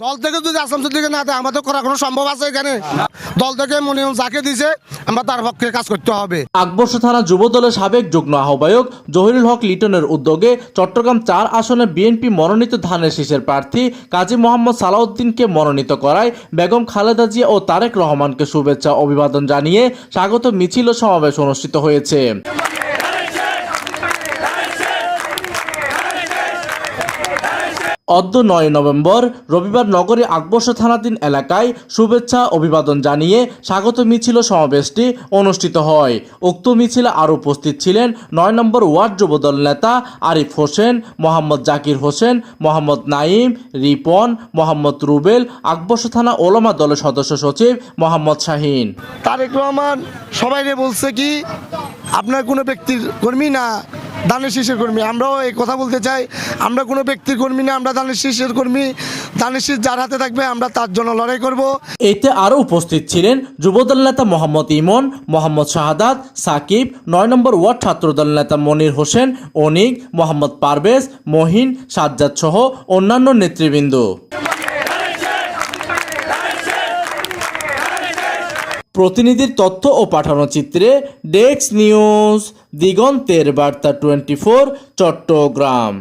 দল থেকে যদি আসাম সিদ্দিকী না দেয় আমাদের করার কোনো সম্ভব আছে এখানে? দল থেকে মনিরুল যাকে দিছে আমরা তার পক্ষে কাজ করতে হবে। আকবর্ষ থানা যুব দলের সাবেক যুগ্ম আহ্বায়ক জহিরুল হক লিটনের উদ্যোগে চট্টগ্রাম 4 আসনে বিএনপি মনোনীত ধানের শীষের প্রার্থী কাজী মোহাম্মদ সালাউদ্দিনকে মনোনীত করায় বেগম খালেদা জিয়া ও তারেক রহমানকে শুভেচ্ছা অভিবাদন জানিয়ে স্বাগত মিছিল ও সমাবেশ অনুষ্ঠিত হয়েছে। অদ্য 9 নভেম্বর রবিবার নগরী আকবর্ষ থানাধীন এলাকায় শুভেচ্ছা অভিবাদন জানিয়ে স্বাগত মিছিল সমাবেশটি অনুষ্ঠিত হয়। উক্ত মিছিলে আরও উপস্থিত ছিলেন 9 নম্বর ওয়ার্ড যুবদল নেতা আরিফ হোসেন, মোহাম্মদ জাকির হোসেন, মোহাম্মদ নাইম, রিপন, মোহাম্মদ রুবেল, আকবর্ষ থানা ওলামা দলের সদস্য সচিব মোহাম্মদ শাহিন। তারেক রহমান সবাইকে বলছে কি আপনার কোনো ব্যক্তির কর্মী না, ধানের শীষের কর্মী। আমরাও এই কথা বলতে চাই, আমরা কোনো ব্যক্তির কর্মী না, আমরা ধানের শীষের কর্মী। ধানের শীষ যার হাতে থাকবে আমরা তার জন্য লড়াই করব। এতে আরও উপস্থিত ছিলেন যুবদল নেতা মোহাম্মদ ইমন, মোহাম্মদ শাহাদাত, সাকিব, 9 নম্বর ওয়ার্ড ছাত্রদল নেতা মনির হোসেন, অনিক, মোহাম্মদ পারভেজ, মহিন, সাজ্জাদ সহ অন্যান্য নেতৃবৃন্দ। প্রতিনিধির তথ্য ও পাঠানো চিত্রে ডেস্ক নিউজ, দিগন্তের বার্তা 24, চট্টগ্রাম।